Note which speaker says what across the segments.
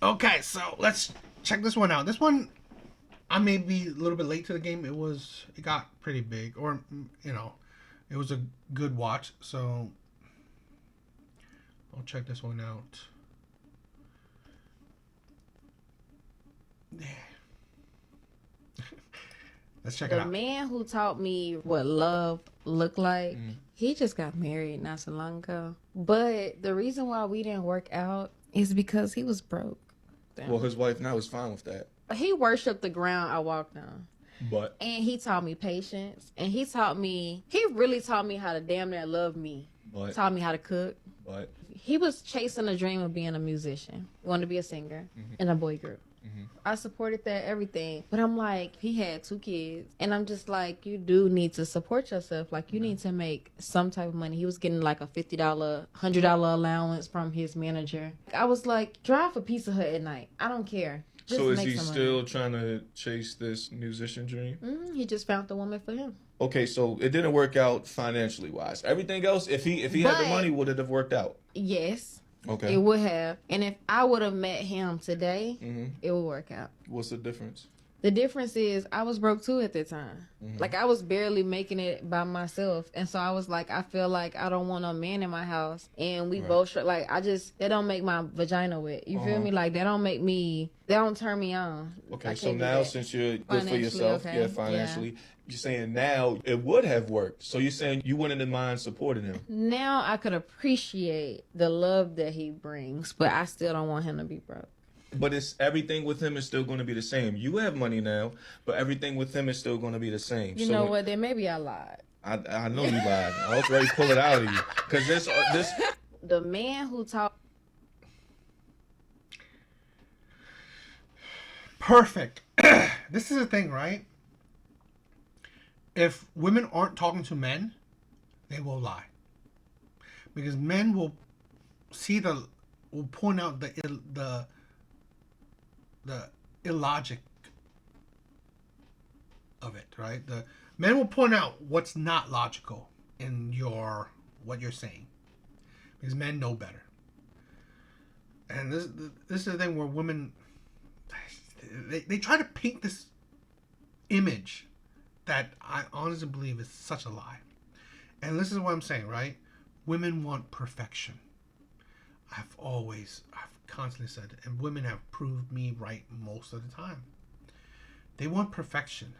Speaker 1: Okay, so let's check this one out. This one, I may be a little bit late to the game. It got pretty big, or it was a good watch. So I'll check this one out. Let's check it
Speaker 2: The
Speaker 1: out.
Speaker 2: man who taught me what love looked like,
Speaker 3: Mm.
Speaker 2: he just got married not so long ago. But the reason why we didn't work out is because he was broke.
Speaker 3: Well, his wife now is fine with that.
Speaker 2: He worshiped the ground I walked on.
Speaker 3: But
Speaker 2: And he taught me patience. And he really taught me how to damn near love me.
Speaker 3: but
Speaker 2: Taught me how to cook.
Speaker 3: but
Speaker 2: He was chasing a dream of being a musician. He wanted to be a singer in a boy group. I supported that, everything. But I'm like, he had 2 kids. And I'm just like, you do need to support yourself. Like, you need to make some type of money. He was getting like a $50, $100 allowance from his manager. I was like, drive a Pizza Hut at night. I don't care. Just
Speaker 3: so is
Speaker 2: make
Speaker 3: he
Speaker 2: some
Speaker 3: still
Speaker 2: money.
Speaker 3: trying to chase this musician dream?
Speaker 2: He just found the woman for him.
Speaker 3: Okay, so it didn't work out financially wise. Everything else, if he had the
Speaker 2: But-
Speaker 3: money, would it have worked out?
Speaker 2: Yes,
Speaker 3: Okay.
Speaker 2: it would have. And if I would have met him today, it would work out.
Speaker 3: What's the difference?
Speaker 2: The difference is I was broke too at that time. Like I was barely making it by myself. And so I was like, I feel like I don't want a man in my house. And we both like that don't make my vagina wet. You feel me? Like that don't turn me on.
Speaker 3: Okay,
Speaker 2: I
Speaker 3: so
Speaker 2: can't do
Speaker 3: now
Speaker 2: that.
Speaker 3: since you're good for
Speaker 2: Financially,
Speaker 3: yourself,
Speaker 2: okay,
Speaker 3: yeah, financially, you're saying now it would have worked. So you're saying you wouldn't mind supporting him.
Speaker 2: Now I could appreciate the love that he brings, but I still don't want him to be broke.
Speaker 3: But it's everything with him is still going to be the same. You have money now, but everything with him is still going to be the same.
Speaker 2: You
Speaker 3: so
Speaker 2: know what? Then maybe I lied.
Speaker 3: I know you lied. I was ready to pull it out of you because this.
Speaker 2: The man who taught
Speaker 1: Perfect. This is the thing, right? If women aren't talking to men, they will lie. Because men will will point out the illogic of it, right? The men will point out what's not logical in what you're saying. Because men know better. And this is the thing where women they try to paint this image that I honestly believe is such a lie. And this is what I'm saying, right? Women want perfection. I've constantly said it, and women have proved me right most of the time. They want perfection.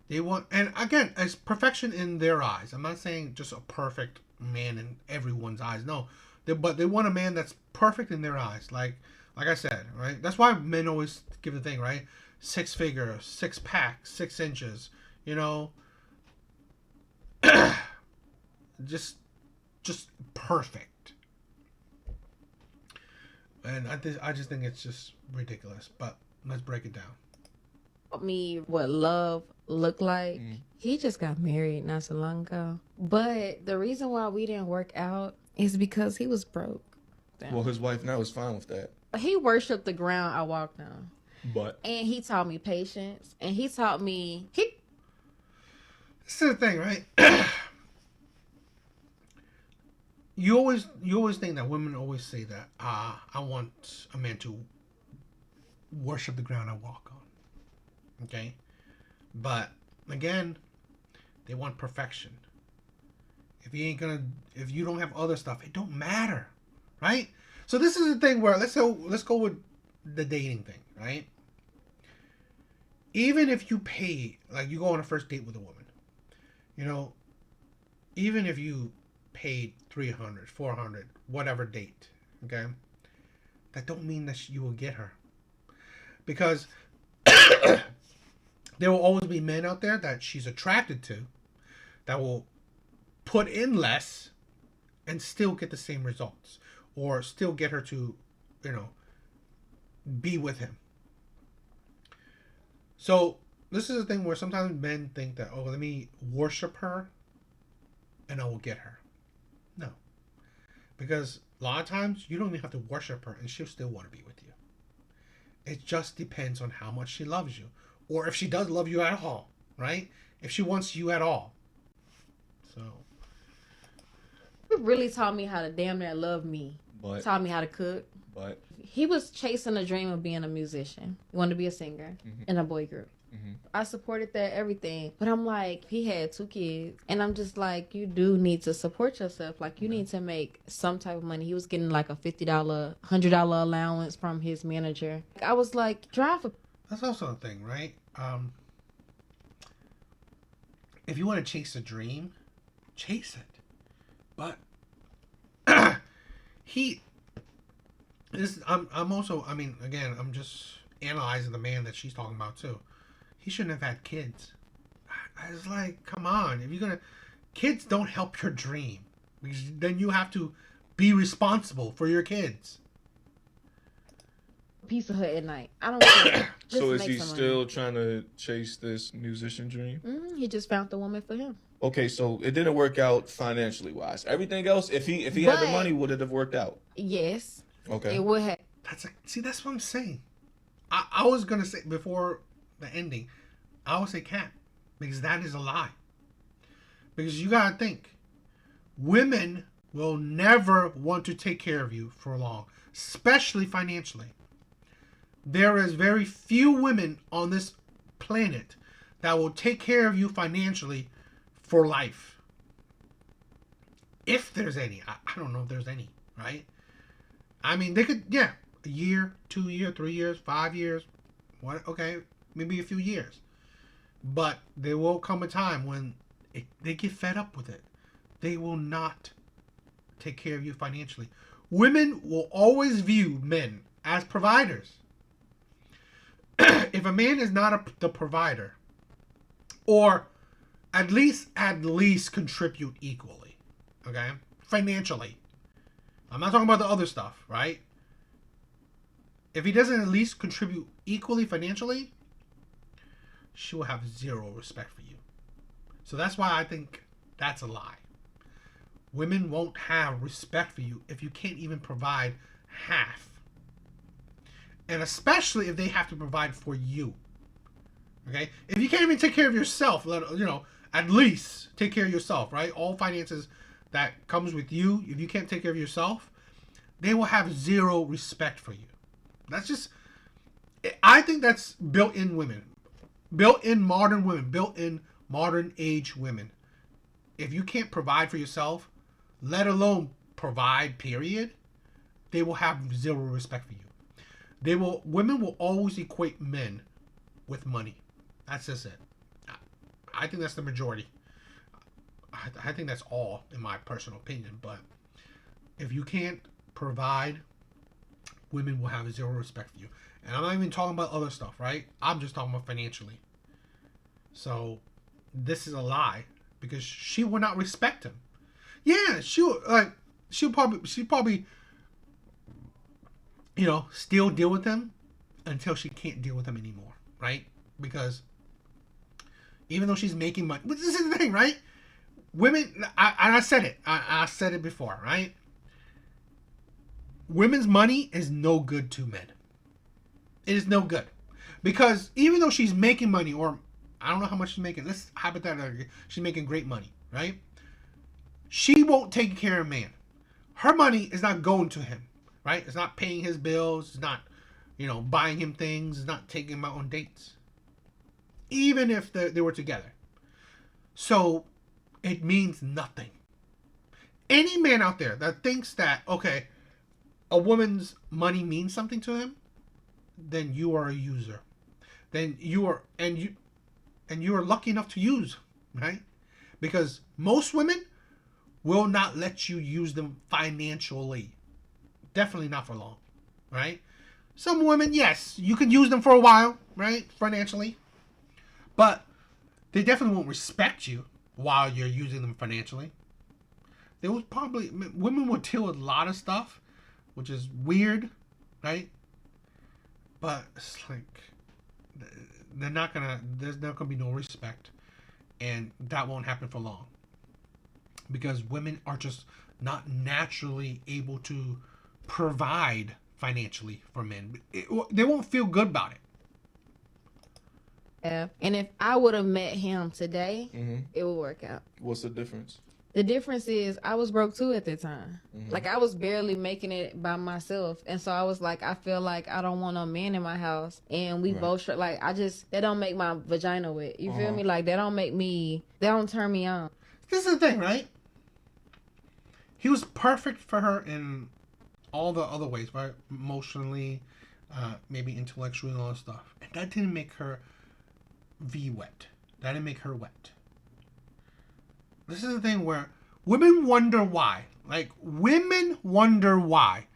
Speaker 1: They want, and again, it's perfection in their eyes. I'm not saying just a perfect man in everyone's eyes. No, but they want a man that's perfect in their eyes. Like I said, right? That's why men always give the thing, right? 6 figure, 6 pack, 6 inches. You know, just perfect. And I just think it's just ridiculous. But let's break it down.
Speaker 2: me what love looked like. He just got married not so long ago. But the reason why we didn't work out is because he was broke.
Speaker 3: Well, his wife now is fine with that.
Speaker 2: He worshiped the ground I walked on.
Speaker 3: But
Speaker 2: And he taught me patience. And he taught me
Speaker 1: This is the thing, right? You always think that women always say that I want a man to worship the ground I walk on. Okay, but again, they want perfection. If you don't have other stuff, it don't matter, right? So this is the thing where let's go with the dating thing, right? Even if you pay, like you go on a first date with a woman, you know, even if you paid 300, 400, whatever date, okay, that don't mean that you will get her, because there will always be men out there that she's attracted to that will put in less and still get the same results, or still get her to, you know, be with him. So this is the thing where sometimes men think that, oh, let me worship her and I will get her. No. Because a lot of times you don't even have to worship her and she'll still want to be with you. It just depends on how much she loves you. Or if she does love you at all, right? If she wants you at all. So
Speaker 2: really taught me how to damn near love me.
Speaker 3: But
Speaker 2: taught me how to cook.
Speaker 3: but
Speaker 2: He was chasing a dream of being a musician. He wanted to be a singer in a boy group. I supported that, everything. But I'm like, he had 2 kids. And I'm just like, you do need to support yourself. Like, you need to make some type of money. He was getting like a $50, $100 allowance from his manager. I was like, drive a...
Speaker 1: That's also a thing, right? If you want to chase a dream, chase it. But he is. I'm also. I mean, again, I'm just analyzing the man that she's talking about too. He shouldn't have had kids. I was like, come on. If you're gonna, kids don't help your dream, because then you have to be responsible for your kids.
Speaker 2: Pizza Hut at night. I don't care. Just
Speaker 3: so is
Speaker 2: make
Speaker 3: he
Speaker 2: some
Speaker 3: still
Speaker 2: money.
Speaker 3: trying to chase this musician dream?
Speaker 2: He just found the woman for him.
Speaker 3: Okay, so it didn't work out financially wise. Everything else, if he had the
Speaker 2: But-
Speaker 3: money, would it have worked out?
Speaker 2: Yes.
Speaker 3: Okay.
Speaker 2: It would have.
Speaker 1: That's what I'm saying. I was gonna say before the ending, I would say cat, because that is a lie. Because you gotta think, women will never want to take care of you for long, especially financially. There is very few women on this planet that will take care of you financially for life. If there's any. I don't know if there's any, right? I mean, they could, yeah, a year, 2 years, 3 years, 5 years, what? Okay, maybe a few years. But there will come a time when they get fed up with it. They will not take care of you financially. Women will always view men as providers. If a man is not the provider, or at least contribute equally, okay, financially. I'm not talking about the other stuff, right? If he doesn't at least contribute equally financially, she will have zero respect for you. So that's why I think that's a lie. Women won't have respect for you if you can't even provide half. And especially if they have to provide for you. Okay? If you can't even take care of yourself, at least take care of yourself, right? All finances that comes with you, if you can't take care of yourself, they will have zero respect for you. That's just, I think that's built-in women. Built-in modern women. Built-in modern age women. If you can't provide for yourself, let alone provide, period, they will have zero respect for you. Women will always equate men with money. That's just it. I think that's the majority. I think that's all, in my personal opinion. But if you can't provide, women will have zero respect for you. And I'm not even talking about other stuff, right? I'm just talking about financially. So this is a lie, because she will not respect him. Yeah, she'll probably still deal with him until she can't deal with him anymore, right? Because even though she's making money, but this is the thing, right? Women, I said it. I said it before, right? Women's money is no good to men. It is no good. Because even though she's making money, or I don't know how much she's making, let's hypothetically, she's making great money, right? She won't take care of a man. Her money is not going to him, right? It's not paying his bills. It's not, buying him things. It's not taking him out on dates. Even if they were together. So it means nothing. Any man out there that thinks that, okay, a woman's money means something to him, then you are a user. Then you are lucky enough to use, right? Because most women will not let you use them financially. Definitely not for long, right? Some women, yes, you can use them for a while, right? Financially. But they definitely won't respect you while you're using them financially. Women will deal with a lot of stuff, which is weird, right? But it's like, there's not gonna be no respect, and that won't happen for long. Because women are just not naturally able to provide financially for men. They won't feel good about it.
Speaker 2: Yeah. And if I would have met him today, it would work out.
Speaker 3: What's the difference?
Speaker 2: The difference is I was broke too at that time. Like I was barely making it by myself. And so I was like, I feel like I don't want no man in my house. And we both like that don't make my vagina wet. You feel me? Like that don't turn me on.
Speaker 1: This is the thing, right? He was perfect for her in all the other ways, right? Emotionally, maybe intellectually and all that stuff. And that didn't make her wet. That didn't make her wet. This is the thing where women wonder why. Like, women wonder why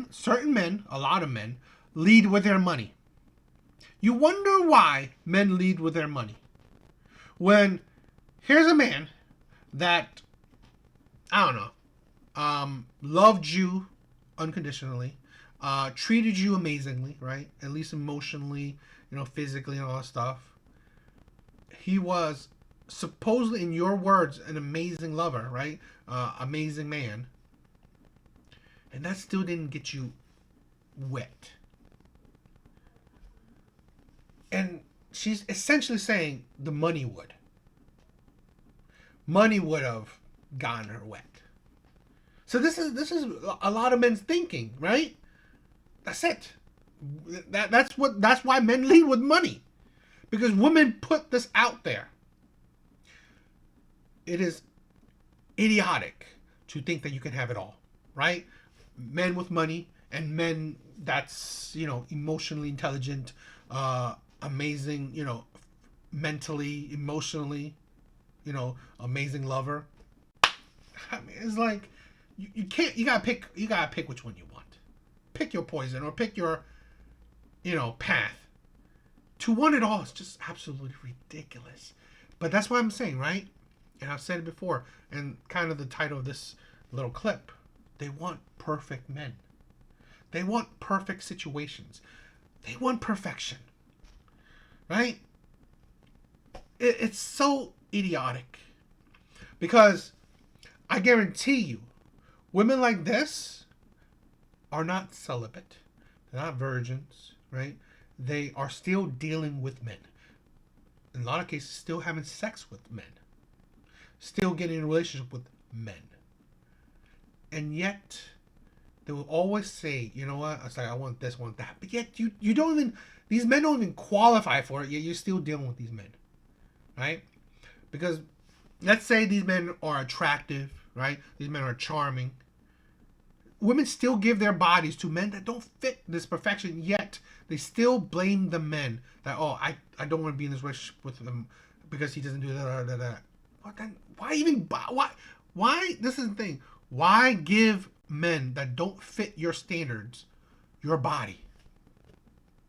Speaker 1: certain men, a lot of men, lead with their money. You wonder why men lead with their money. When here's a man that, I don't know, loved you unconditionally, treated you amazingly, right? At least emotionally, physically and all that stuff. He was supposedly, in your words, an amazing lover, right? Amazing man. And that still didn't get you wet. And she's essentially saying the money would. Money would have gotten her wet. So this is a lot of men's thinking, right? That's it. That's why men lead with money. Because women put this out there. It is idiotic to think that you can have it all, right? Men with money and men that's, emotionally intelligent, amazing, mentally, emotionally, amazing lover. I mean, it's like you can't. You gotta pick which one you want. Pick your poison or pick your, path. To want it all is just absolutely ridiculous. But that's what I'm saying, right? And I've said it before, and kind of the title of this little clip. They want perfect men. They want perfect situations. They want perfection. Right? It's so idiotic. Because I guarantee you, women like this are not celibate. They're not virgins, right? They are still dealing with men. In a lot of cases, still having sex with men. Still getting in a relationship with men. And yet, they will always say, you know what? It's like, I want this, I want that. But yet, you don't even, these men don't even qualify for it, yet you're still dealing with these men. Right? Because, let's say these men are attractive, right? These men are charming. Women still give their bodies to men that don't fit this perfection, yet they still blame the men that, I don't want to be in this relationship with him because he doesn't do that. Well, then, why, this is the thing, why give men that don't fit your standards your body?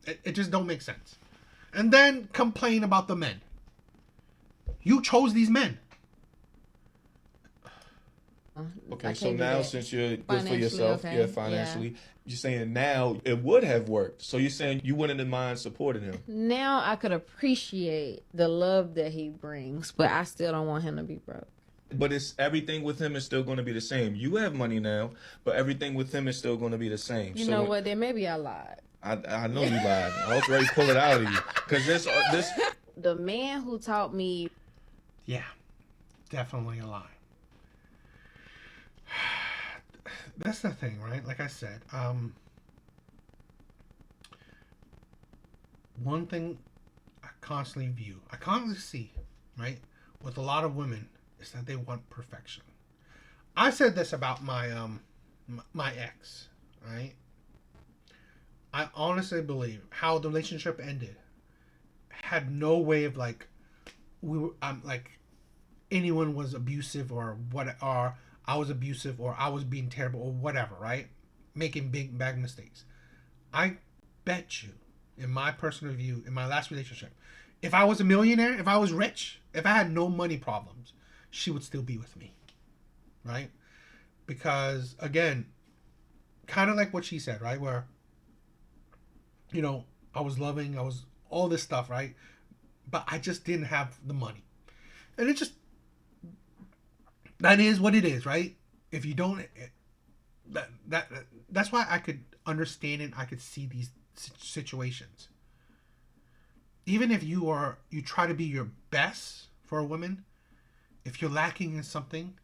Speaker 1: It just don't make sense. And then complain about the men. You chose these men.
Speaker 3: Okay, so now since you're good for yourself, financially,
Speaker 2: yeah.
Speaker 3: You're saying now it would have worked. So you're saying you wouldn't mind supporting him.
Speaker 2: Now I could appreciate the love that he brings, but I still don't want him to be broke.
Speaker 3: But it's everything with him is still going to be the same. You have money now, but everything with him is still going to be the same.
Speaker 2: You know what? Then maybe I lied.
Speaker 3: I know you lied. I was ready to pull it out of you because this.
Speaker 2: The man who taught me.
Speaker 1: Yeah, definitely a lie. That's the thing, right? Like I said, one thing I constantly see, right, with a lot of women is that they want perfection. I said this about my my ex, right? I honestly believe how the relationship ended had no way of like anyone was abusive or what, or I was abusive or I was being terrible or whatever, right? Making bad mistakes. I bet you, in my personal view, in my last relationship, if I was a millionaire, if I was rich, if I had no money problems, she would still be with me, right? Because, again, kind of like what she said, right? Where, I was loving, I was all this stuff, right? But I just didn't have the money. And it just, that is what it is, right? If you don't, that's why I could understand it. I could see these situations. Even if you try to be your best for a woman, if you're lacking in something,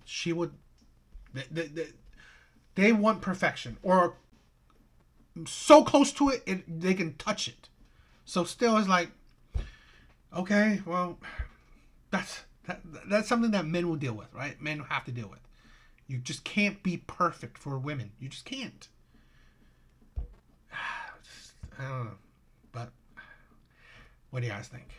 Speaker 1: she would. They want perfection, or so close to it, they can touch it. So still, it's like, okay, well, that's something that men will deal with, right? Men have to deal with. You just can't be perfect for women. You just can't. I don't know, but what do you guys think?